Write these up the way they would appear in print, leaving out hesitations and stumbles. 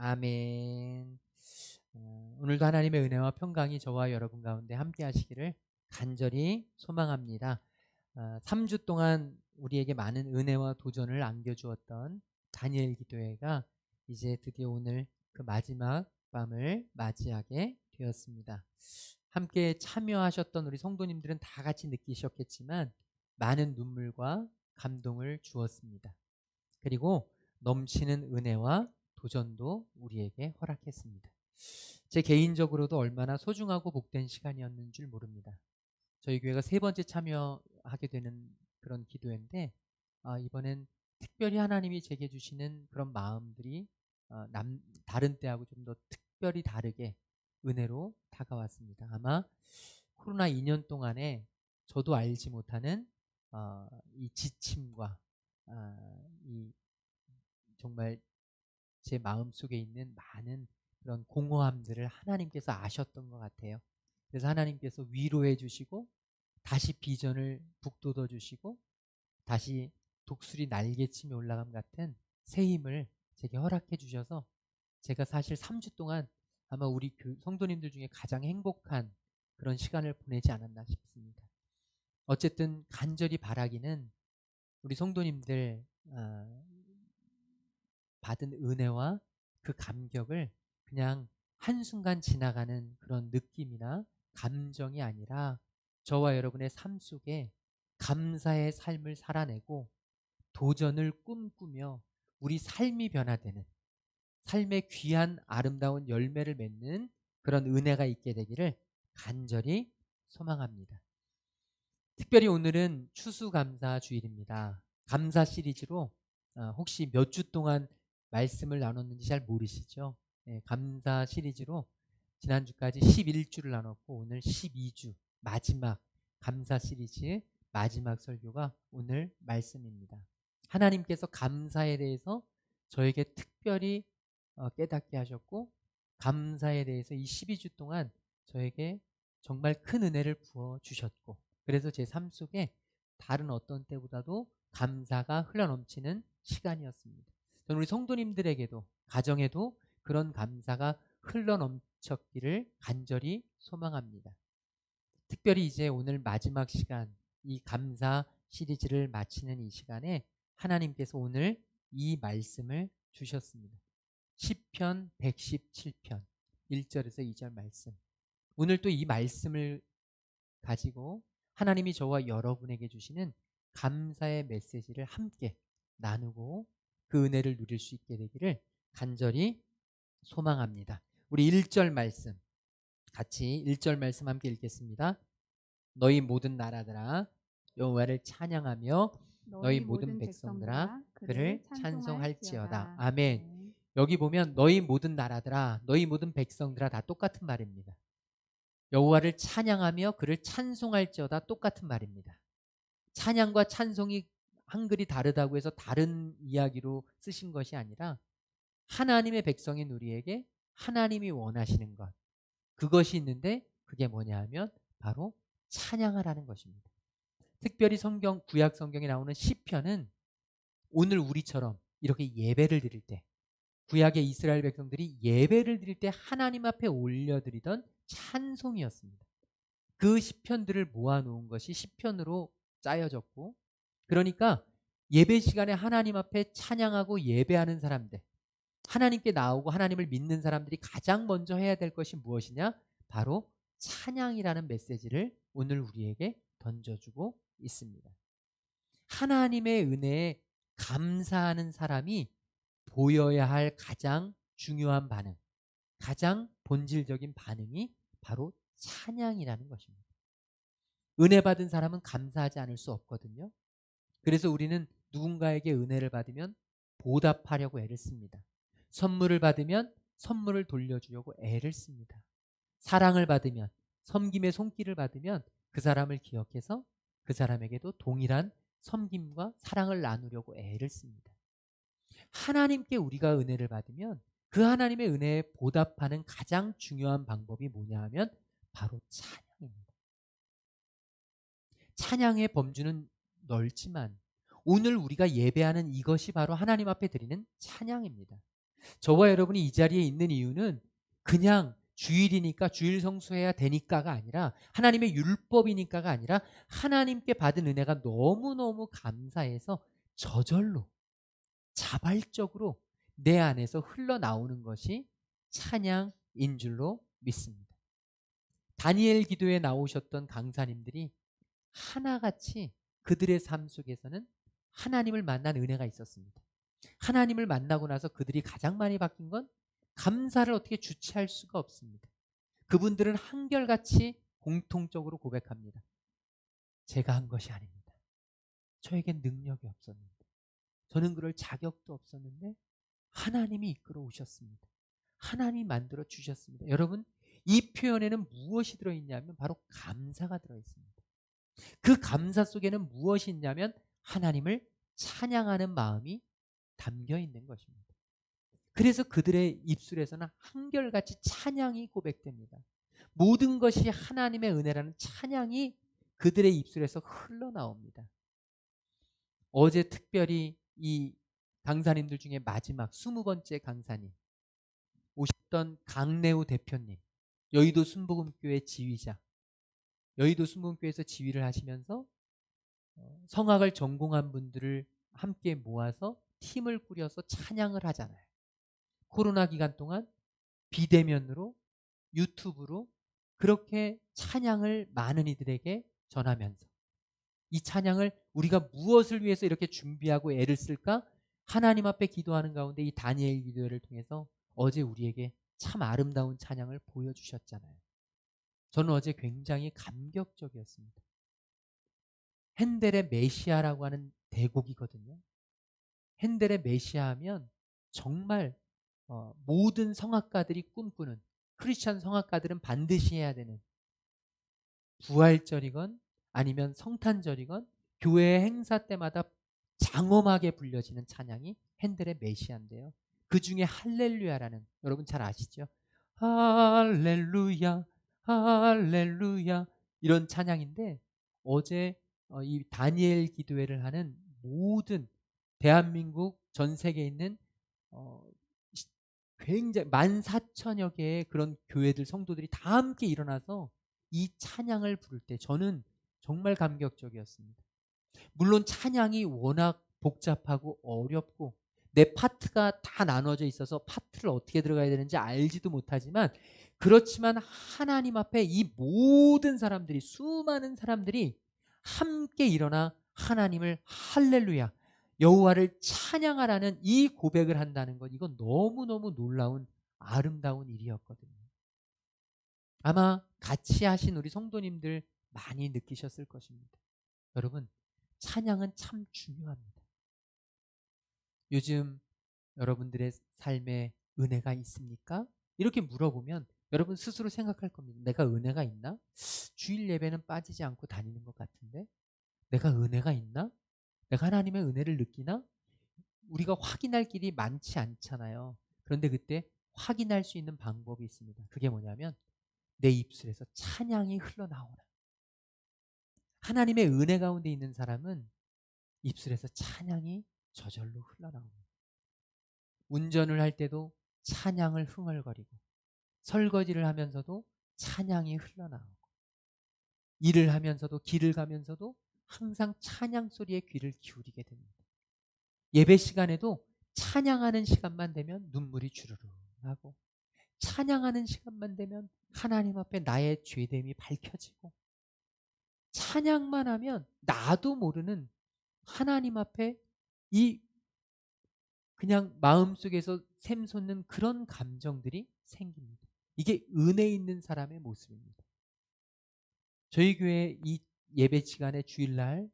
아멘. 오늘도 하나님의 은혜와 평강이 저와 여러분 가운데 함께 하시기를 간절히 소망합니다. 3주 동안 우리에게 많은 은혜와 도전을 안겨주었던 다니엘 기도회가 이제 드디어 오늘 그 마지막 밤을 맞이하게 되었습니다. 함께 참여하셨던 우리 성도님들은 다 같이 느끼셨겠지만 많은 눈물과 감동을 주었습니다. 그리고 넘치는 은혜와 도전도 우리에게 허락했습니다. 제 개인적으로도 얼마나 소중하고 복된 시간이었는 줄 모릅니다. 저희 교회가 세 번째 참여하게 되는 그런 기도회인데 이번엔 특별히 하나님이 제게 주시는 그런 마음들이 다른 때하고 좀 더 특별히 다르게 은혜로 다가왔습니다. 아마 코로나 2년 동안에 저도 알지 못하는 이 지침과 이 정말 제 마음속에 있는 많은 그런 공허함들을 하나님께서 아셨던 것 같아요. 그래서 하나님께서 위로해 주시고 다시 비전을 북돋워 주시고 다시 독수리 날개치며 올라감 같은 새 힘을 제게 허락해 주셔서 제가 사실 3주 동안 아마 우리 성도님들 중에 가장 행복한 그런 시간을 보내지 않았나 싶습니다. 어쨌든 간절히 바라기는 우리 성도님들 받은 은혜와 그 감격을 그냥 한순간 지나가는 그런 느낌이나 감정이 아니라 저와 여러분의 삶 속에 감사의 삶을 살아내고 도전을 꿈꾸며 우리 삶이 변화되는 삶의 귀한 아름다운 열매를 맺는 그런 은혜가 있게 되기를 간절히 소망합니다. 특별히 오늘은 추수감사 주일입니다. 감사 시리즈로 혹시 몇 주 동안 말씀을 나눴는지 잘 모르시죠? 네, 감사 시리즈로 지난주까지 11주를 나눴고 오늘 12주 마지막 감사 시리즈 마지막 설교가 오늘 말씀입니다. 하나님께서 감사에 대해서 저에게 특별히 깨닫게 하셨고 감사에 대해서 이 12주 동안 저에게 정말 큰 은혜를 부어 주셨고 그래서 제 삶 속에 다른 어떤 때보다도 감사가 흘러넘치는 시간이었습니다. 저는 우리 성도님들에게도 가정에도 그런 감사가 흘러넘쳤기를 간절히 소망합니다. 특별히 이제 오늘 마지막 시간 이 감사 시리즈를 마치는 이 시간에 하나님께서 오늘 이 말씀을 주셨습니다. 시편 117편 1절에서 2절 말씀. 오늘 또 이 말씀을 가지고 하나님이 저와 여러분에게 주시는 감사의 메시지를 함께 나누고 그 은혜를 누릴 수 있게 되기를 간절히 소망합니다. 우리 1절 말씀 같이 1절 말씀 함께 읽겠습니다. 너희 모든 나라들아 여호와를 찬양하며 너희 너희 모든 모든 백성들아 백성들아 그를 그를 찬송할지어다. 찬송할지어다. 아멘. 네. 여기 보면 너희 모든 나라들아 너희 모든 백성들아 다 똑같은 말입니다. 여호와를 찬양하며 그를 찬송할지어다 똑같은 말입니다. 찬양과 찬송이 한글이 다르다고 해서 다른 이야기로 쓰신 것이 아니라 하나님의 백성인 우리에게 하나님이 원하시는 것 그것이 있는데 그게 뭐냐 하면 바로 찬양하라는 것입니다. 특별히 구약 성경에 나오는 시편은 오늘 우리처럼 이렇게 예배를 드릴 때 구약의 이스라엘 백성들이 예배를 드릴 때 하나님 앞에 올려드리던 찬송이었습니다. 그 시편들을 모아놓은 것이 시편으로 짜여졌고 그러니까 예배 시간에 하나님 앞에 찬양하고 예배하는 사람들 하나님께 나오고 하나님을 믿는 사람들이 가장 먼저 해야 될 것이 무엇이냐? 바로 찬양이라는 메시지를 오늘 우리에게 던져주고 있습니다. 하나님의 은혜에 감사하는 사람이 보여야 할 가장 중요한 반응, 가장 본질적인 반응이 바로 찬양이라는 것입니다. 은혜 받은 사람은 감사하지 않을 수 없거든요. 그래서 우리는 누군가에게 은혜를 받으면 보답하려고 애를 씁니다. 선물을 받으면 선물을 돌려주려고 애를 씁니다. 사랑을 받으면 섬김의 손길을 받으면 그 사람을 기억해서 그 사람에게도 동일한 섬김과 사랑을 나누려고 애를 씁니다. 하나님께 우리가 은혜를 받으면 그 하나님의 은혜에 보답하는 가장 중요한 방법이 뭐냐 하면 바로 찬양입니다. 찬양의 범주는 넓지만 오늘 우리가 예배하는 이것이 바로 하나님 앞에 드리는 찬양입니다. 저와 여러분이 이 자리에 있는 이유는 그냥 주일이니까 주일 성수해야 되니까가 아니라 하나님의 율법이니까가 아니라 하나님께 받은 은혜가 너무너무 감사해서 저절로 자발적으로 내 안에서 흘러나오는 것이 찬양인 줄로 믿습니다. 다니엘 기도에 나오셨던 강사님들이 하나같이 그들의 삶 속에서는 하나님을 만난 은혜가 있었습니다. 하나님을 만나고 나서 그들이 가장 많이 바뀐 건 감사를 어떻게 주체할 수가 없습니다. 그분들은 한결같이 공통적으로 고백합니다. 제가 한 것이 아닙니다. 저에겐 능력이 없었는데, 저는 그럴 자격도 없었는데 하나님이 이끌어 오셨습니다. 하나님이 만들어 주셨습니다. 여러분, 이 표현에는 무엇이 들어있냐면 바로 감사가 들어있습니다. 그 감사 속에는 무엇이 있냐면 하나님을 찬양하는 마음이 담겨 있는 것입니다. 그래서 그들의 입술에서는 한결같이 찬양이 고백됩니다. 모든 것이 하나님의 은혜라는 찬양이 그들의 입술에서 흘러나옵니다. 어제 특별히 이 강사님들 중에 마지막 20번째 강사님 오셨던 강래우 대표님, 여의도 순복음교회 지휘자, 여의도 순복음교회에서 지휘를 하시면서 성악을 전공한 분들을 함께 모아서 팀을 꾸려서 찬양을 하잖아요. 코로나 기간 동안 비대면으로 유튜브로 그렇게 찬양을 많은 이들에게 전하면서 이 찬양을 우리가 무엇을 위해서 이렇게 준비하고 애를 쓸까? 하나님 앞에 기도하는 가운데 이 다니엘 기도를 통해서 어제 우리에게 참 아름다운 찬양을 보여주셨잖아요. 저는 어제 굉장히 감격적이었습니다. 핸델의 메시아라고 하는 대곡이거든요. 핸델의 메시아 하면 정말 모든 성악가들이 꿈꾸는, 크리스찬 성악가들은 반드시 해야 되는 부활절이건 아니면 성탄절이건 교회 행사 때마다 장엄하게 불려지는 찬양이 핸델의 메시아인데요. 그 중에 할렐루야라는, 여러분 잘 아시죠? 할렐루야 할렐루야 이런 찬양인데 어제 이 다니엘 기도회를 하는 모든 대한민국 전 세계에 있는 어, 굉장히 14,000여 개의 그런 교회들 성도들이 다 함께 일어나서 이 찬양을 부를 때 저는 정말 감격적이었습니다. 물론 찬양이 워낙 복잡하고 어렵고 내 파트가 다 나눠져 있어서 파트를 어떻게 들어가야 되는지 알지도 못하지만, 그렇지만 하나님 앞에 이 모든 사람들이, 수많은 사람들이 함께 일어나 하나님을 할렐루야 여호와를 찬양하라는 이 고백을 한다는 것, 이건 너무너무 놀라운 아름다운 일이었거든요. 아마 같이 하신 우리 성도님들 많이 느끼셨을 것입니다. 여러분, 찬양은 참 중요합니다. 요즘 여러분들의 삶에 은혜가 있습니까? 이렇게 물어보면 여러분 스스로 생각할 겁니다. 내가 은혜가 있나? 주일 예배는 빠지지 않고 다니는 것 같은데 내가 은혜가 있나? 내가 하나님의 은혜를 느끼나? 우리가 확인할 길이 많지 않잖아요. 그런데 그때 확인할 수 있는 방법이 있습니다. 그게 뭐냐면 내 입술에서 찬양이 흘러나오는, 하나님의 은혜 가운데 있는 사람은 입술에서 찬양이 저절로 흘러나옵니다. 운전을 할 때도 찬양을 흥얼거리고, 설거지를 하면서도 찬양이 흘러나오고, 일을 하면서도, 길을 가면서도 항상 찬양 소리에 귀를 기울이게 됩니다. 예배 시간에도 찬양하는 시간만 되면 눈물이 주르르 나고, 찬양하는 시간만 되면 하나님 앞에 나의 죄됨이 밝혀지고, 찬양만 하면 나도 모르는 하나님 앞에 이 그냥 마음속에서 샘솟는 그런 감정들이 생깁니다. 이게 은혜 있는 사람의 모습입니다. 저희 교회 이 예배 시간에 주일날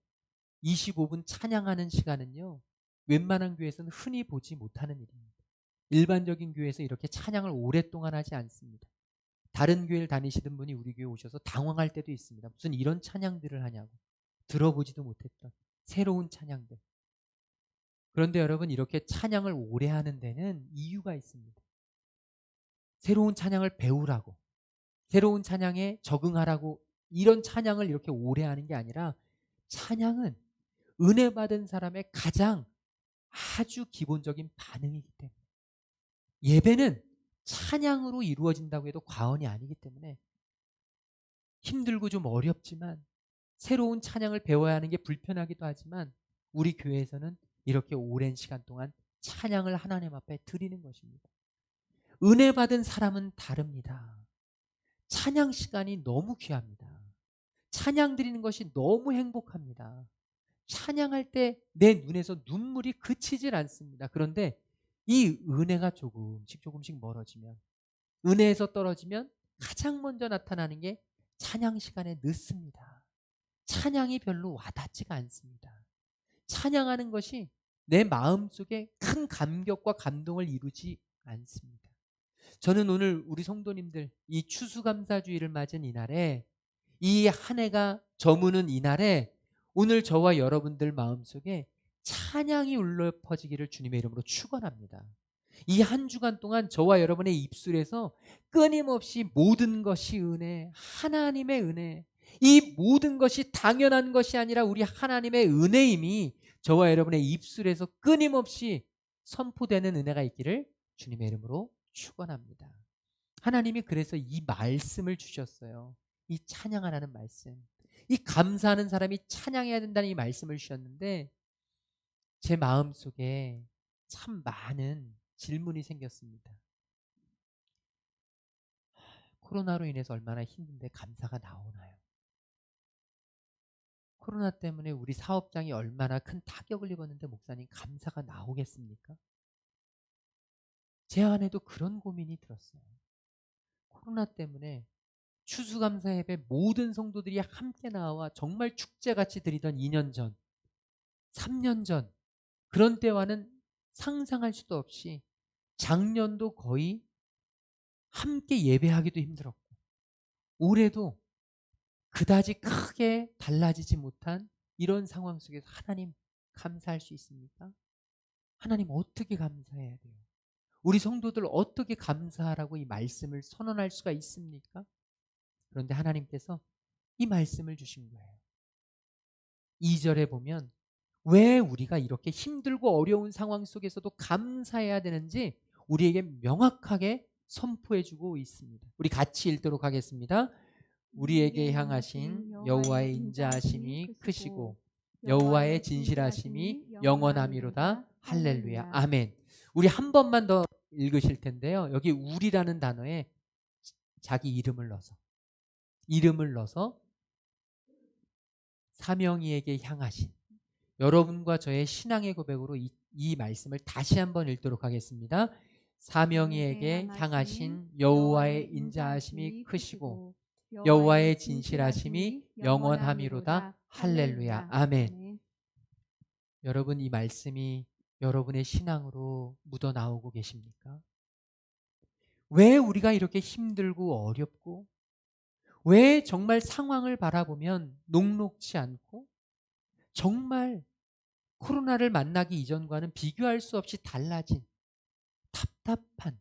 25분 찬양하는 시간은요, 웬만한 교회에서는 흔히 보지 못하는 일입니다. 일반적인 교회에서 이렇게 찬양을 오랫동안 하지 않습니다. 다른 교회를 다니시던 분이 우리 교회 오셔서 당황할 때도 있습니다. 무슨 이런 찬양들을 하냐고, 들어보지도 못했던 새로운 찬양들. 그런데 여러분, 이렇게 찬양을 오래 하는 데는 이유가 있습니다. 새로운 찬양을 배우라고, 새로운 찬양에 적응하라고 이런 찬양을 이렇게 오래 하는 게 아니라, 찬양은 은혜 받은 사람의 가장 아주 기본적인 반응이기 때문에 예배는 찬양으로 이루어진다고 해도 과언이 아니기 때문에 힘들고 좀 어렵지만 새로운 찬양을 배워야 하는 게 불편하기도 하지만 우리 교회에서는 이렇게 오랜 시간 동안 찬양을 하나님 앞에 드리는 것입니다. 은혜 받은 사람은 다릅니다. 찬양 시간이 너무 귀합니다. 찬양 드리는 것이 너무 행복합니다. 찬양할 때 내 눈에서 눈물이 그치질 않습니다. 그런데 이 은혜가 조금씩 멀어지면, 은혜에서 떨어지면 가장 먼저 나타나는 게 찬양 시간에 늦습니다. 찬양이 별로 와닿지가 않습니다. 찬양하는 것이 내 마음속에 큰 감격과 감동을 이루지 않습니다. 저는 오늘 우리 성도님들 이 추수감사주의를 맞은 이날에, 이 한 해가 저무는 이날에 오늘 저와 여러분들 마음속에 찬양이 울려 퍼지기를 주님의 이름으로 축원합니다. 이 한 주간 동안 저와 여러분의 입술에서 끊임없이 모든 것이 은혜, 하나님의 은혜, 이 모든 것이 당연한 것이 아니라 우리 하나님의 은혜임이 저와 여러분의 입술에서 끊임없이 선포되는 은혜가 있기를 주님의 이름으로 축원합니다. 하나님이 그래서 이 말씀을 주셨어요. 이 찬양하라는 말씀, 이 감사하는 사람이 찬양해야 된다는 이 말씀을 주셨는데 제 마음속에 참 많은 질문이 생겼습니다. 코로나로 인해서 얼마나 힘든데 감사가 나오나요? 코로나 때문에 우리 사업장이 얼마나 큰 타격을 입었는데 목사님 감사가 나오겠습니까? 제 안에도 그런 고민이 들었어요. 코로나 때문에 추수감사 예배 모든 성도들이 함께 나와 정말 축제같이 드리던 2년 전, 3년 전 그런 때와는 상상할 수도 없이 작년도 거의 함께 예배하기도 힘들었고 올해도 그다지 크게 달라지지 못한 이런 상황 속에서 하나님 감사할 수 있습니까? 하나님 어떻게 감사해야 돼요? 우리 성도들 어떻게 감사하라고 이 말씀을 선언할 수가 있습니까? 그런데 하나님께서 이 말씀을 주신 거예요. 2절에 보면 왜 우리가 이렇게 힘들고 어려운 상황 속에서도 감사해야 되는지 우리에게 명확하게 선포해주고 있습니다. 우리 같이 읽도록 하겠습니다. 우리에게 향하신 여호와의 인자하심이 크시고 여호와의 진실하심이 영원함이로다. 할렐루야. 아멘. 우리 한 번만 더 읽으실 텐데요. 여기 우리라는 단어에 자기 이름을 넣어서 삼영이에게 향하신, 여러분과 저의 신앙의 고백으로 이 말씀을 다시 한번 읽도록 하겠습니다. 사명이에게 향하신 여호와의 인자하심이 크시고 여호와의 진실하심이 영원함이로다. 할렐루야. 아멘. 여러분 이 말씀이 여러분의 신앙으로 묻어나오고 계십니까? 왜 우리가 이렇게 힘들고 어렵고 왜 정말 상황을 바라보면 녹록지 않고 정말 코로나를 만나기 이전과는 비교할 수 없이 달라진 답답한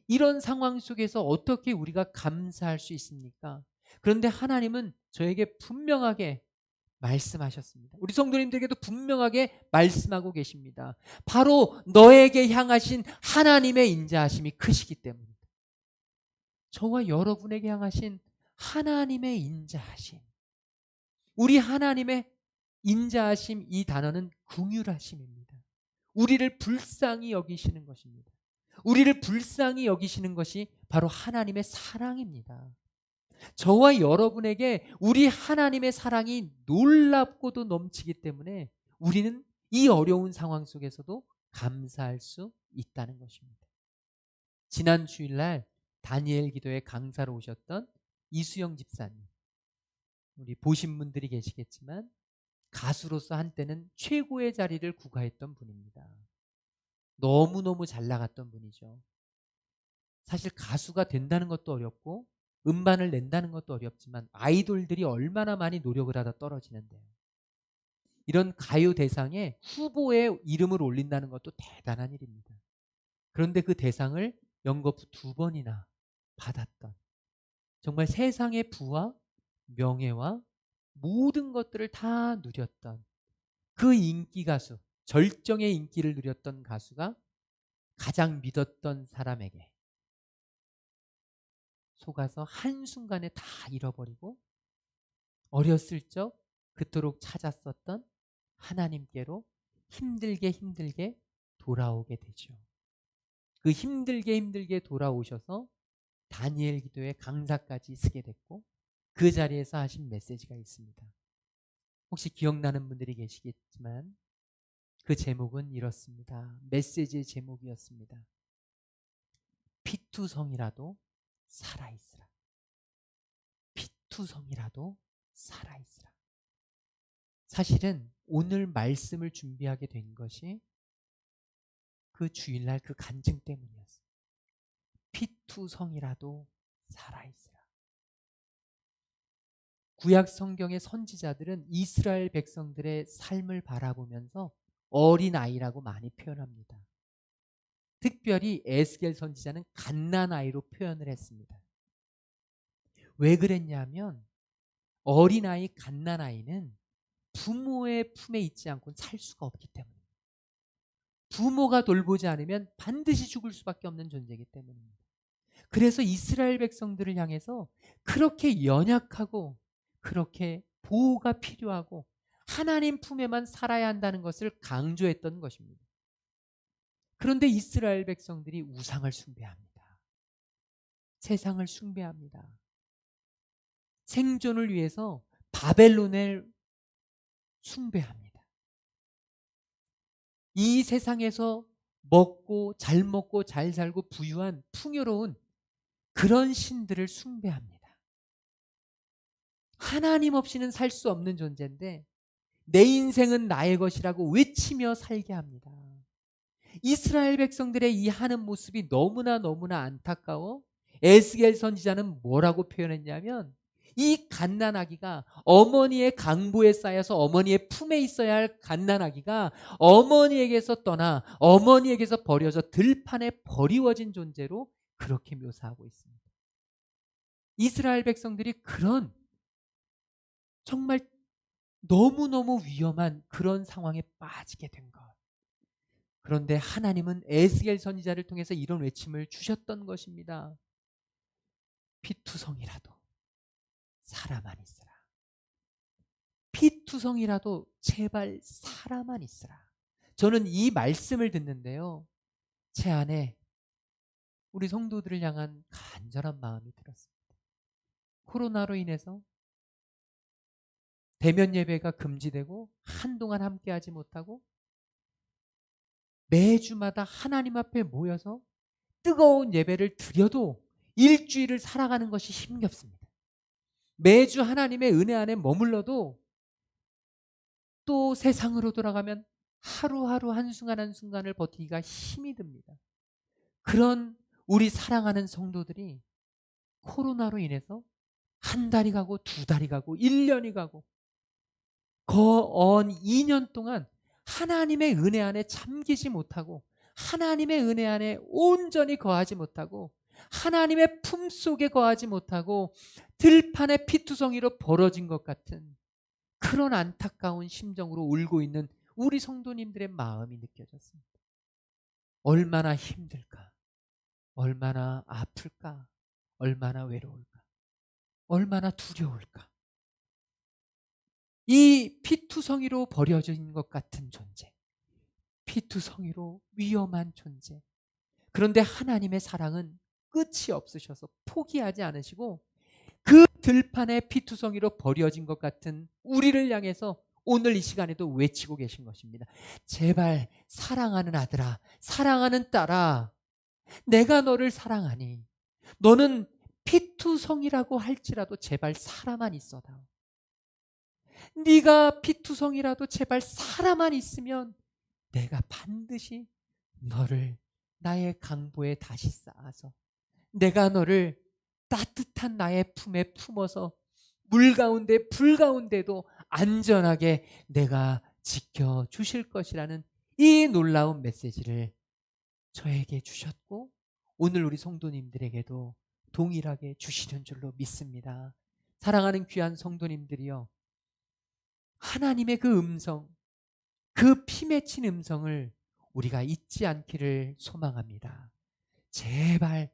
이런 상황 속에서 어떻게 우리가 감사할 수 있습니까? 그런데 하나님은 저에게 분명하게 말씀하셨습니다. 우리 성도님들에게도 분명하게 말씀하고 계십니다. 바로 너에게 향하신 하나님의 인자하심이 크시기 때문입니다. 저와 여러분에게 향하신 하나님의 인자하심, 우리 하나님의 인자하심, 이 단어는 긍휼하심입니다. 우리를 불쌍히 여기시는 것입니다. 우리를 불쌍히 여기시는 것이 바로 하나님의 사랑입니다. 저와 여러분에게 우리 하나님의 사랑이 놀랍고도 넘치기 때문에 우리는 이 어려운 상황 속에서도 감사할 수 있다는 것입니다. 지난 주일날 다니엘 기도회 강사로 오셨던 이수영 집사님, 우리 보신 분들이 계시겠지만 가수로서 한때는 최고의 자리를 구가했던 분입니다. 너무너무 잘 나갔던 분이죠. 사실 가수가 된다는 것도 어렵고 음반을 낸다는 것도 어렵지만 아이돌들이 얼마나 많이 노력을 하다 떨어지는데요. 이런 가요 대상에 후보에 이름을 올린다는 것도 대단한 일입니다. 그런데 그 대상을 연거푸 2번이나 받았던, 정말 세상의 부와 명예와 모든 것들을 다 누렸던 그 인기 가수, 절정의 인기를 누렸던 가수가 가장 믿었던 사람에게 속아서 한순간에 다 잃어버리고 어렸을 적 그토록 찾았었던 하나님께로 힘들게 돌아오게 되죠. 그 힘들게 돌아오셔서 다니엘 기도의 강사까지 쓰게 됐고 그 자리에서 하신 메시지가 있습니다. 혹시 기억나는 분들이 계시겠지만 그 제목은 이렇습니다. 메시지의 제목이었습니다. 피투성이라도 살아있으라. 피투성이라도 살아있으라. 사실은 오늘 말씀을 준비하게 된 것이 그 주일날 그 간증 때문이었어요. 피투성이라도 살아있으라. 구약 성경의 선지자들은 이스라엘 백성들의 삶을 바라보면서 어린아이라고 많이 표현합니다. 특별히 에스겔 선지자는 갓난아이로 표현을 했습니다. 왜 그랬냐면 어린아이, 갓난아이는 부모의 품에 있지 않고는 살 수가 없기 때문입니다. 부모가 돌보지 않으면 반드시 죽을 수밖에 없는 존재이기 때문입니다. 그래서 이스라엘 백성들을 향해서 그렇게 연약하고 그렇게 보호가 필요하고 하나님 품에만 살아야 한다는 것을 강조했던 것입니다. 그런데 이스라엘 백성들이 우상을 숭배합니다. 세상을 숭배합니다. 생존을 위해서 바벨론을 숭배합니다. 이 세상에서 먹고 잘 살고 부유한 풍요로운 그런 신들을 숭배합니다. 하나님 없이는 살 수 없는 존재인데 내 인생은 나의 것이라고 외치며 살게 합니다. 이스라엘 백성들의 이 하는 모습이 너무나 안타까워 에스겔 선지자는 뭐라고 표현했냐면 이 갓난아기가 어머니의 강보에 쌓여서 어머니의 품에 있어야 할 갓난아기가 어머니에게서 떠나 어머니에게서 버려져 들판에 버리워진 존재로 그렇게 묘사하고 있습니다. 이스라엘 백성들이 그런 정말 너무너무 위험한 그런 상황에 빠지게 된 것. 그런데 하나님은 에스겔 선지자를 통해서 이런 외침을 주셨던 것입니다. 피투성이라도 살아만 있으라. 피투성이라도 제발 살아만 있으라. 저는 이 말씀을 듣는데요. 제 안에 우리 성도들을 향한 간절한 마음이 들었습니다. 코로나로 인해서 대면 예배가 금지되고 한동안 함께하지 못하고 매주마다 하나님 앞에 모여서 뜨거운 예배를 드려도 일주일을 살아가는 것이 힘겹습니다. 매주 하나님의 은혜 안에 머물러도 또 세상으로 돌아가면 하루하루 한순간을 버티기가 힘이 듭니다. 그런 우리 사랑하는 성도들이 코로나로 인해서 한 달이 가고 두 달이 가고 1년이 가고 거언 2년 동안 하나님의 은혜 안에 잠기지 못하고 하나님의 은혜 안에 온전히 거하지 못하고 하나님의 품속에 거하지 못하고 들판의 피투성이로 벌어진 것 같은 그런 안타까운 심정으로 울고 있는 우리 성도님들의 마음이 느껴졌습니다. 얼마나 힘들까? 얼마나 아플까? 얼마나 외로울까? 얼마나 두려울까? 이 피투성이로 버려진 것 같은 존재, 피투성이로 위험한 존재. 그런데 하나님의 사랑은 끝이 없으셔서 포기하지 않으시고 그 들판에 피투성이로 버려진 것 같은 우리를 향해서 오늘 이 시간에도 외치고 계신 것입니다. 제발 사랑하는 아들아, 사랑하는 딸아, 내가 너를 사랑하니 너는 피투성이라고 할지라도 제발 살아만 있어다. 네가 피투성이라도 제발 살아만 있으면 내가 반드시 너를 나의 강보에 다시 쌓아서 내가 너를 따뜻한 나의 품에 품어서 물 가운데 불 가운데도 안전하게 내가 지켜주실 것이라는 이 놀라운 메시지를 저에게 주셨고 오늘 우리 성도님들에게도 동일하게 주시는 줄로 믿습니다. 사랑하는 귀한 성도님들이여, 하나님의 그 음성, 그 피 맺힌 음성을 우리가 잊지 않기를 소망합니다. 제발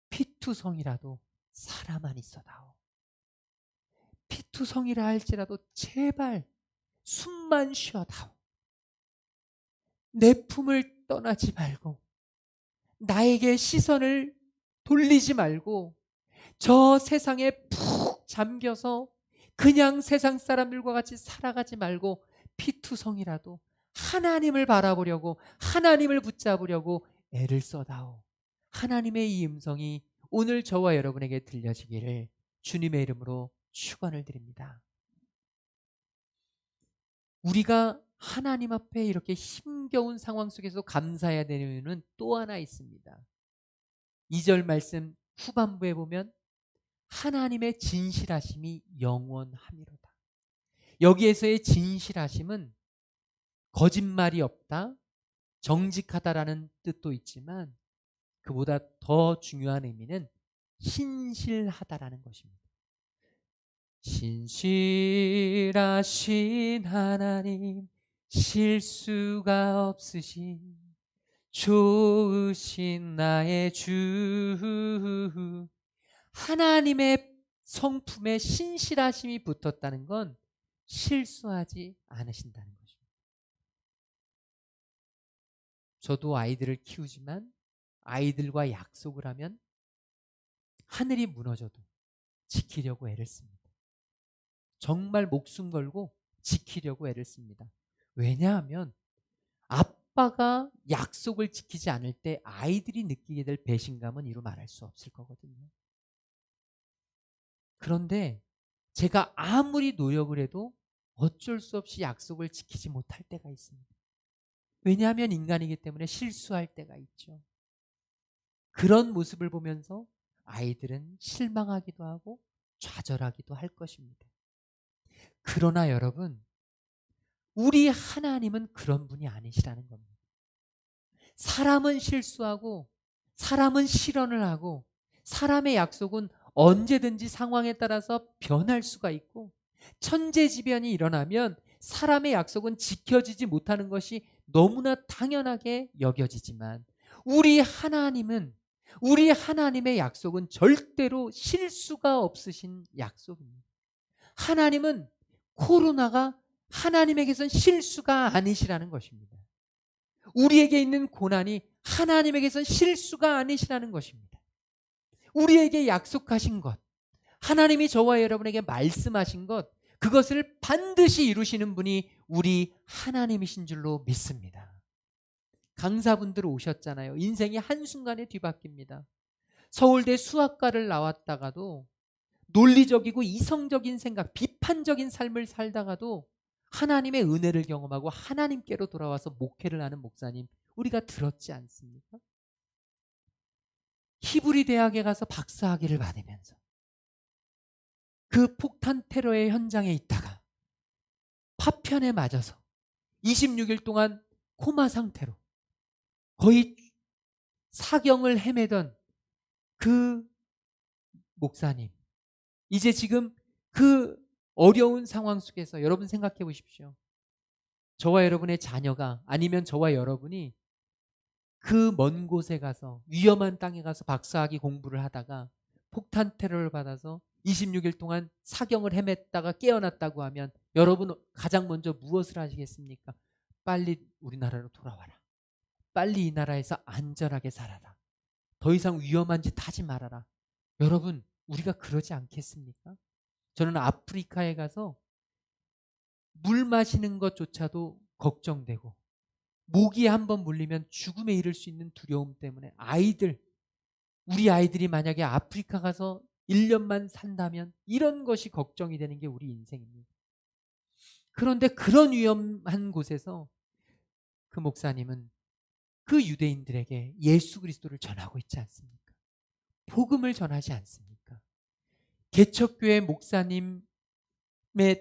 피투성이라도 살아만 있어다오. 피투성이라 할지라도 제발 숨만 쉬어다오. 내 품을 떠나지 말고 나에게 시선을 돌리지 말고 저 세상에 푹 잠겨서 그냥 세상 사람들과 같이 살아가지 말고 피투성이라도 하나님을 바라보려고, 하나님을 붙잡으려고 애를 써다오. 하나님의 이 음성이 오늘 저와 여러분에게 들려지기를 주님의 이름으로 축원을 드립니다. 우리가 하나님 앞에 이렇게 힘겨운 상황 속에서 감사해야 되는 이유는 또 하나 있습니다. 2절 말씀 후반부에 보면 하나님의 진실하심이 영원함이로다. 여기에서의 진실하심은 거짓말이 없다, 정직하다라는 뜻도 있지만 그보다 더 중요한 의미는 신실하다라는 것입니다. 신실하신 하나님, 실수가 없으신 좋으신 나의 주. 하나님의 성품에 신실하심이 붙었다는 건 실수하지 않으신다는 것입니다. 저도 아이들을 키우지만 아이들과 약속을 하면 하늘이 무너져도 지키려고 애를 씁니다. 정말 목숨 걸고 지키려고 애를 씁니다. 왜냐하면 아빠가 약속을 지키지 않을 때 아이들이 느끼게 될 배신감은 이루 말할 수 없을 거거든요. 그런데 제가 아무리 노력을 해도 어쩔 수 없이 약속을 지키지 못할 때가 있습니다. 왜냐하면 인간이기 때문에 실수할 때가 있죠. 그런 모습을 보면서 아이들은 실망하기도 하고 좌절하기도 할 것입니다. 그러나 여러분, 우리 하나님은 그런 분이 아니시라는 겁니다. 사람은 실수하고 사람은 실언을 하고 사람의 약속은 언제든지 상황에 따라서 변할 수가 있고 천재지변이 일어나면 사람의 약속은 지켜지지 못하는 것이 너무나 당연하게 여겨지지만 우리 하나님의 약속은 절대로 실수가 없으신 약속입니다. 하나님은 코로나가 하나님에게선 실수가 아니시라는 것입니다. 우리에게 있는 고난이 하나님에게선 실수가 아니시라는 것입니다. 우리에게 약속하신 것, 하나님이 저와 여러분에게 말씀하신 것, 그것을 반드시 이루시는 분이 우리 하나님이신 줄로 믿습니다. 강사분들 오셨잖아요. 인생이 한순간에 뒤바뀝니다. 서울대 수학과를 나왔다가도 논리적이고 이성적인 생각, 비판적인 삶을 살다가도 하나님의 은혜를 경험하고 하나님께로 돌아와서 목회를 하는 목사님 우리가 들었지 않습니까? 히브리 대학에 가서 박사학위를 받으면서 그 폭탄 테러의 현장에 있다가 파편에 맞아서 26일 동안 코마 상태로 거의 사경을 헤매던 그 목사님, 이제 지금 그 어려운 상황 속에서 여러분 생각해 보십시오. 저와 여러분의 자녀가 아니면 저와 여러분이 그 먼 곳에 가서 위험한 땅에 가서 박사학위 공부를 하다가 폭탄 테러를 받아서 26일 동안 사경을 헤맸다가 깨어났다고 하면 여러분 가장 먼저 무엇을 하시겠습니까? 빨리 우리나라로 돌아와라. 빨리 이 나라에서 안전하게 살아라. 더 이상 위험한 짓 하지 말아라. 여러분, 우리가 그러지 않겠습니까? 저는 아프리카에 가서 물 마시는 것조차도 걱정되고 모기에 한번 물리면 죽음에 이를 수 있는 두려움 때문에 우리 아이들이 만약에 아프리카 가서 1년만 산다면 이런 것이 걱정이 되는 게 우리 인생입니다. 그런데 그런 위험한 곳에서 그 목사님은 그 유대인들에게 예수 그리스도를 전하고 있지 않습니까? 복음을 전하지 않습니까? 개척교회 목사님의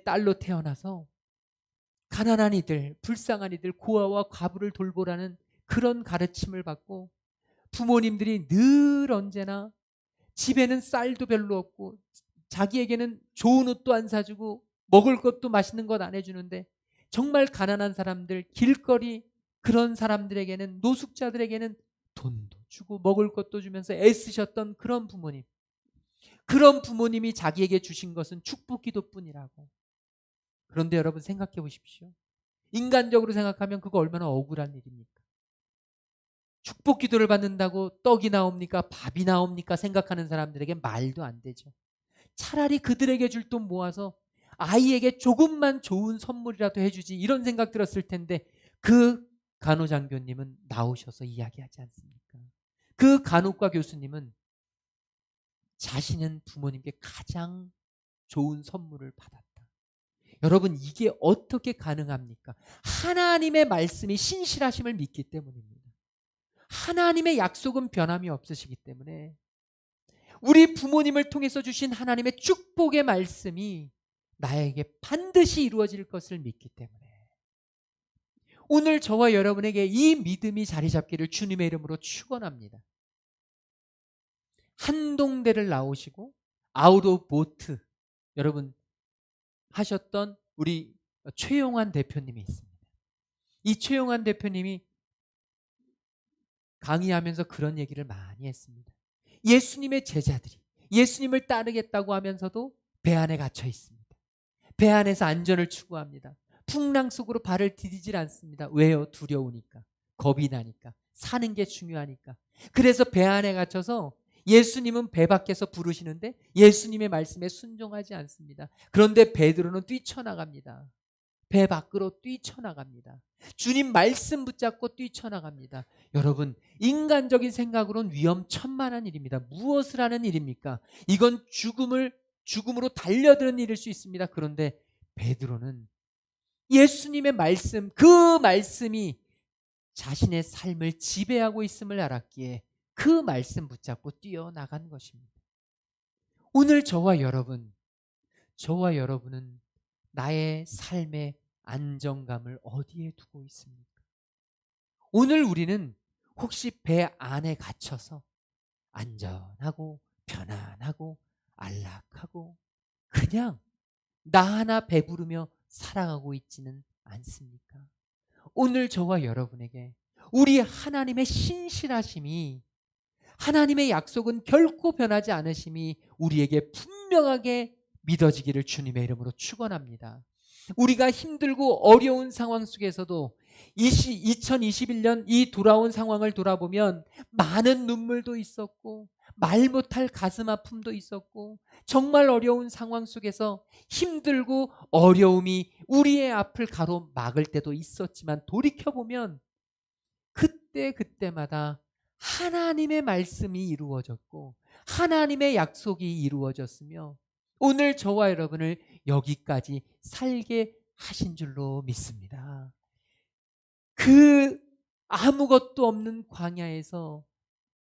딸로 태어나서 가난한 이들, 불쌍한 이들, 고아와 과부를 돌보라는 그런 가르침을 받고 부모님들이 늘 언제나 집에는 쌀도 별로 없고 자기에게는 좋은 옷도 안 사주고 먹을 것도 맛있는 것 안 해주는데 정말 가난한 사람들, 길거리 그런 사람들에게는, 노숙자들에게는 돈도 주고 먹을 것도 주면서 애쓰셨던 그런 부모님, 그런 부모님이 자기에게 주신 것은 축복 기도뿐이라고. 그런데 여러분 생각해 보십시오. 인간적으로 생각하면 그거 얼마나 억울한 일입니까? 축복 기도를 받는다고 떡이 나옵니까? 밥이 나옵니까? 생각하는 사람들에게 말도 안 되죠. 차라리 그들에게 줄 돈 모아서 아이에게 조금만 좋은 선물이라도 해주지, 이런 생각 들었을 텐데 그 간호장교님은 나오셔서 이야기하지 않습니까? 그 간호과 교수님은 자신은 부모님께 가장 좋은 선물을 받았다. 여러분, 이게 어떻게 가능합니까? 하나님의 말씀이 신실하심을 믿기 때문입니다. 하나님의 약속은 변함이 없으시기 때문에, 우리 부모님을 통해서 주신 하나님의 축복의 말씀이 나에게 반드시 이루어질 것을 믿기 때문에, 오늘 저와 여러분에게 이 믿음이 자리 잡기를 주님의 이름으로 축원합니다. 한동대를 나오시고 아웃 오브 보트, 여러분 하셨던 우리 최용환 대표님이 있습니다. 이 최용환 대표님이 강의하면서 그런 얘기를 많이 했습니다. 예수님의 제자들이 예수님을 따르겠다고 하면서도 배 안에 갇혀 있습니다. 배 안에서 안전을 추구합니다. 풍랑 속으로 발을 디디질 않습니다. 왜요? 두려우니까, 겁이 나니까, 사는 게 중요하니까. 그래서 배 안에 갇혀서 예수님은 배 밖에서 부르시는데 예수님의 말씀에 순종하지 않습니다. 그런데 베드로는 뛰쳐나갑니다. 배 밖으로 뛰쳐나갑니다. 주님 말씀 붙잡고 뛰쳐나갑니다. 여러분, 인간적인 생각으로는 위험천만한 일입니다. 무엇을 하는 일입니까? 이건 죽음으로 달려드는 일일 수 있습니다. 그런데 베드로는 예수님의 말씀, 그 말씀이 자신의 삶을 지배하고 있음을 알았기에 그 말씀 붙잡고 뛰어나간 것입니다. 오늘 저와 여러분은 나의 삶의 안정감을 어디에 두고 있습니까? 오늘 우리는 혹시 배 안에 갇혀서 안전하고 편안하고 안락하고 그냥 나 하나 배부르며 살아가고 있지는 않습니까? 오늘 저와 여러분에게 우리 하나님의 신실하심이, 하나님의 약속은 결코 변하지 않으심이 우리에게 분명하게 믿어지기를 주님의 이름으로 축원합니다. 우리가 힘들고 어려운 상황 속에서도 2021년 이 돌아온 상황을 돌아보면 많은 눈물도 있었고 말 못할 가슴 아픔도 있었고 정말 어려운 상황 속에서 힘들고 어려움이 우리의 앞을 가로막을 때도 있었지만, 돌이켜보면 그때마다 하나님의 말씀이 이루어졌고 하나님의 약속이 이루어졌으며 오늘 저와 여러분을 여기까지 살게 하신 줄로 믿습니다. 그 아무것도 없는 광야에서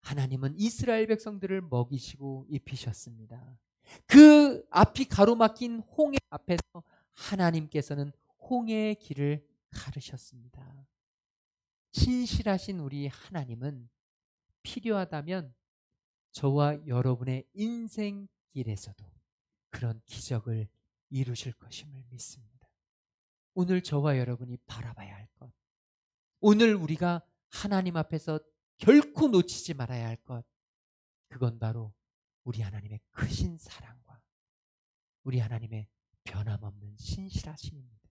하나님은 이스라엘 백성들을 먹이시고 입히셨습니다. 그 앞이 가로막힌 홍해 앞에서 하나님께서는 홍해의 길을 가르셨습니다. 신실하신 우리 하나님은 필요하다면 저와 여러분의 인생길에서도 그런 기적을 이루실 것임을 믿습니다. 오늘 저와 여러분이 바라봐야 할 것, 오늘 우리가 하나님 앞에서 결코 놓치지 말아야 할 것, 그건 바로 우리 하나님의 크신 사랑과 우리 하나님의 변함없는 신실하심입니다.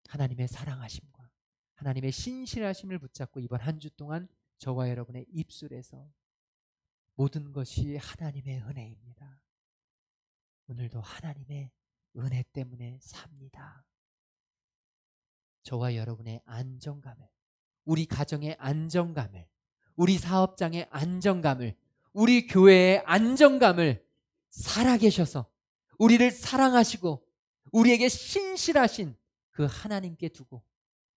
하나님의 사랑하심과 하나님의 신실하심을 붙잡고 이번 한 주 동안 저와 여러분의 입술에서 모든 것이 하나님의 은혜입니다. 오늘도 하나님의 은혜 때문에 삽니다. 저와 여러분의 안정감을, 우리 가정의 안정감을, 우리 사업장의 안정감을, 우리 교회의 안정감을 살아계셔서 우리를 사랑하시고 우리에게 신실하신 그 하나님께 두고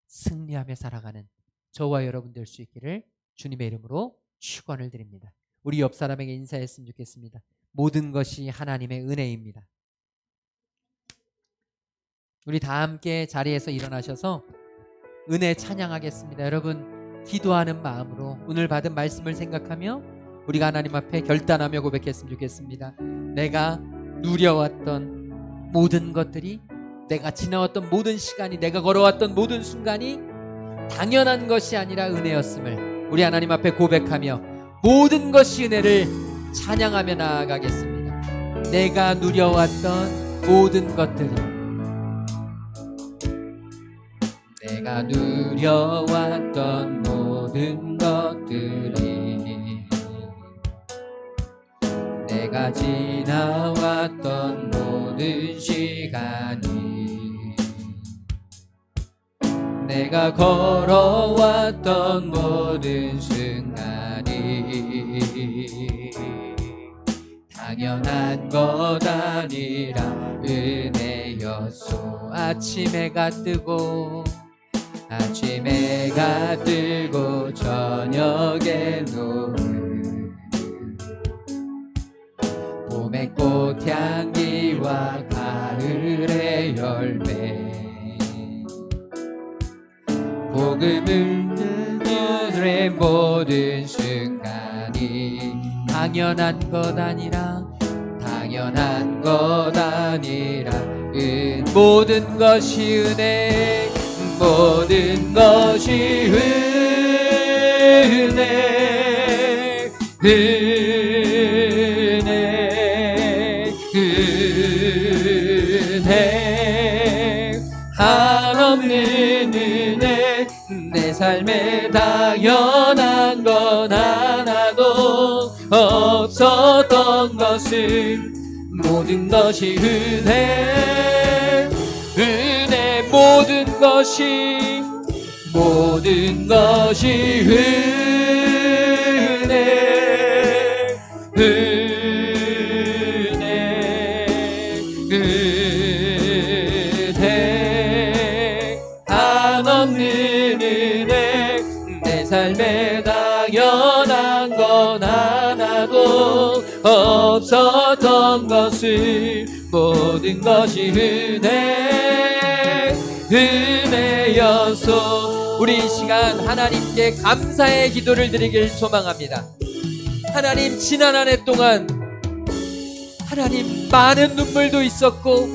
승리하며 살아가는 저와 여러분 될 수 있기를 주님의 이름으로 축원을 드립니다. 우리 옆 사람에게 인사했으면 좋겠습니다. 모든 것이 하나님의 은혜입니다. 우리 다 함께 자리에서 일어나셔서 은혜 찬양하겠습니다. 여러분, 기도하는 마음으로 오늘 받은 말씀을 생각하며 우리가 하나님 앞에 결단하며 고백했으면 좋겠습니다. 내가 누려왔던 모든 것들이, 내가 지나왔던 모든 시간이, 내가 걸어왔던 모든 순간이 당연한 것이 아니라 은혜였음을 우리 하나님 앞에 고백하며 모든 것이 은혜를 찬양하며 나아가겠습니다. 내가 누려왔던 모든 것들이, 내가 누려왔던 모든 것들이, 내가 지나왔던 모든 시간이, 내가 걸어왔던 모든 순간이 당연한 것 아니라 은혜였소. 아침 해가 뜨고 저녁에 노을, 봄의 꽃향기와 가을의 열매, 복음을 들의 모든 순간이 당연한 것 아니라 모든 것이 은혜, 모든 것이 은혜, 은혜, 한없는 은혜. 내 삶에 당연한 건 하나도 없었던 것은 모든 것이 은혜, 은혜, 모든 것이 은혜, 은혜, 한없는 은혜. 내 삶에 당연한 건 하나도 없었던 것을 모든 것이 은혜였소. 우리 이 시간 하나님께 감사의 기도를 드리길 소망합니다. 하나님, 지난 한 해 동안 하나님 많은 눈물도 있었고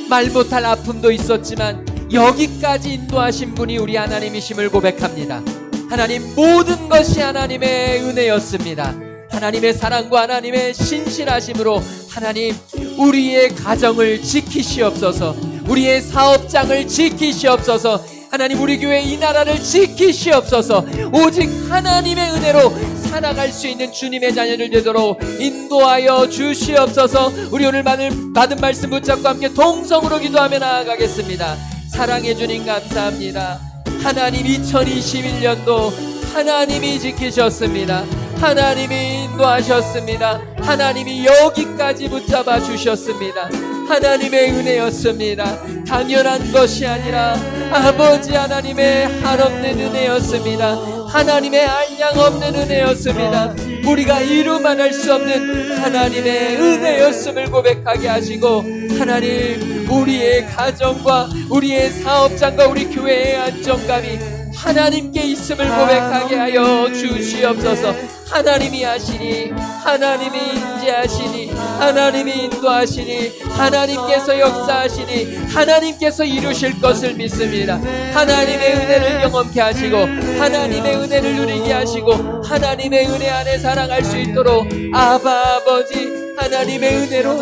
말 못할 아픔도 있었지만 여기까지 인도하신 분이 우리 하나님이심을 고백합니다. 하나님, 모든 것이 하나님의 은혜였습니다. 하나님의 사랑과 하나님의 신실하심으로 하나님, 우리의 가정을 지키시옵소서, 우리의 사업장을 지키시옵소서, 하나님, 우리 교회 이 나라를 지키시옵소서. 오직 하나님의 은혜로 살아갈 수 있는 주님의 자녀들 되도록 인도하여 주시옵소서. 우리 오늘 받은 말씀 붙잡고 함께 동성으로 기도하며 나아가겠습니다. 사랑해 주님 감사합니다. 하나님, 2021년도 하나님이 지키셨습니다. 하나님이 인도하셨습니다. 하나님이 여기까지 붙잡아 주셨습니다. 하나님의 은혜였습니다. 당연한 것이 아니라 아버지 하나님의 한없는 은혜였습니다. 하나님의 한량없는 은혜였습니다. 우리가 이루만할 수 없는 하나님의 은혜였음을 고백하게 하시고, 하나님, 우리의 가정과 우리의 사업장과 우리 교회의 안정감이 하나님께 있음을 고백하게 하여 주시옵소서. 하나님이 하시니, 하나님이 인지하시니, 하나님이 인도하시니, 하나님께서 역사하시니, 하나님께서 이루실 것을 믿습니다. 하나님의 은혜를 경험케 하시고, 하나님의 은혜를 누리게 하시고, 하나님의 은혜 안에 살아갈 수 있도록 아바 아버지 하나님의 은혜로,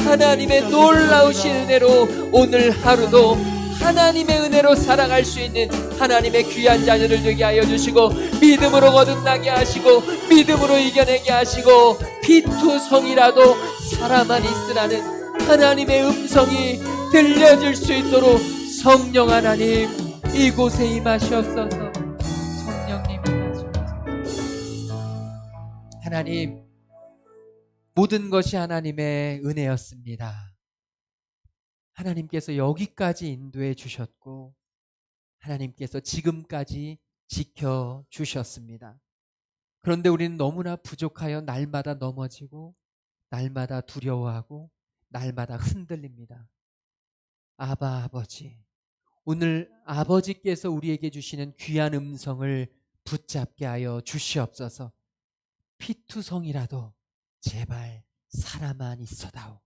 하나님의 놀라우신 은혜로 오늘 하루도 하나님의 은혜로 살아갈 수 있는 하나님의 귀한 자녀들 되게 하여 주시고, 믿음으로 거듭나게 하시고, 믿음으로 이겨내게 하시고, 피투성이라도 살아만 있으라는 하나님의 음성이 들려질 수 있도록 성령 하나님 이곳에 임하시옵소서. 성령님 임하시옵소서. 하나님, 모든 것이 하나님의 은혜였습니다. 하나님께서 여기까지 인도해 주셨고, 하나님께서 지금까지 지켜주셨습니다. 그런데 우리는 너무나 부족하여 날마다 넘어지고, 날마다 두려워하고, 날마다 흔들립니다. 아바 아버지, 오늘 아버지께서 우리에게 주시는 귀한 음성을 붙잡게 하여 주시옵소서. 피투성이라도 제발 살아만 있어다오.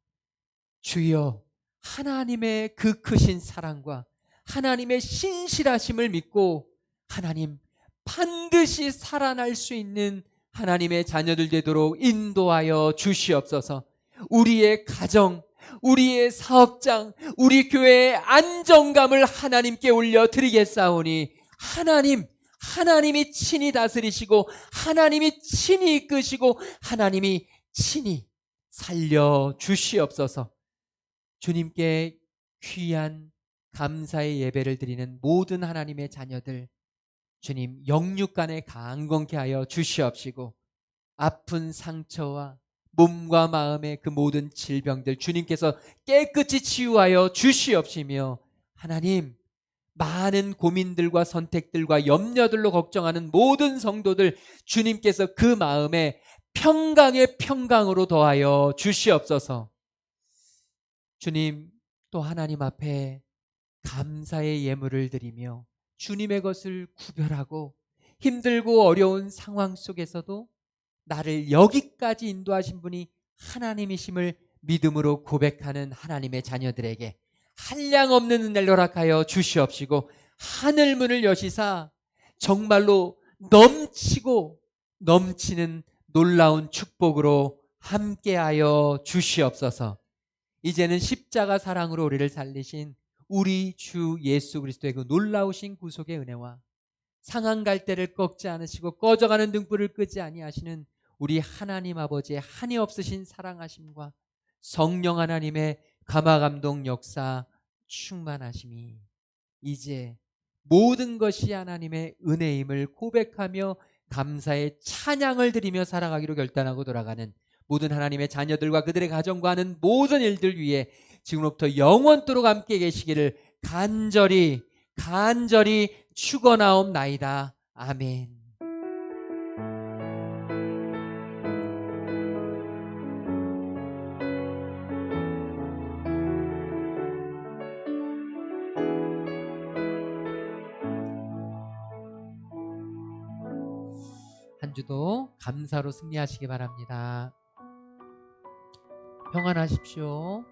주여, 하나님의 그 크신 사랑과 하나님의 신실하심을 믿고 하나님 반드시 살아날 수 있는 하나님의 자녀들 되도록 인도하여 주시옵소서. 우리의 가정, 우리의 사업장, 우리 교회의 안정감을 하나님께 올려드리겠사오니 하나님이 친히 다스리시고 하나님이 친히 이끄시고 하나님이 친히 살려주시옵소서. 주님께 귀한 감사의 예배를 드리는 모든 하나님의 자녀들, 주님 영육간에 강건케 하여 주시옵시고 아픈 상처와 몸과 마음의 그 모든 질병들 주님께서 깨끗이 치유하여 주시옵시며, 하나님 많은 고민들과 선택들과 염려들로 걱정하는 모든 성도들 주님께서 그 마음에 평강의 평강으로 더하여 주시옵소서. 주님, 또 하나님 앞에 감사의 예물을 드리며 주님의 것을 구별하고 힘들고 어려운 상황 속에서도 나를 여기까지 인도하신 분이 하나님이심을 믿음으로 고백하는 하나님의 자녀들에게 한량없는 은혜를 허락하여 주시옵시고 하늘 문을 여시사 정말로 넘치고 넘치는 놀라운 축복으로 함께하여 주시옵소서. 이제는 십자가 사랑으로 우리를 살리신 우리 주 예수 그리스도의 그 놀라우신 구속의 은혜와 상한 갈대를 꺾지 않으시고 꺼져가는 등불을 끄지 아니하시는 우리 하나님 아버지의 한이 없으신 사랑하심과 성령 하나님의 감화감동 역사 충만하심이 이제 모든 것이 하나님의 은혜임을 고백하며 감사의 찬양을 드리며 살아가기로 결단하고 돌아가는 모든 하나님의 자녀들과 그들의 가정과 하는 모든 일들 위해 지금부터 영원토록 함께 계시기를 간절히 축원하옵나이다. 아멘. 한 주도 감사로 승리하시기 바랍니다. 평안하십시오.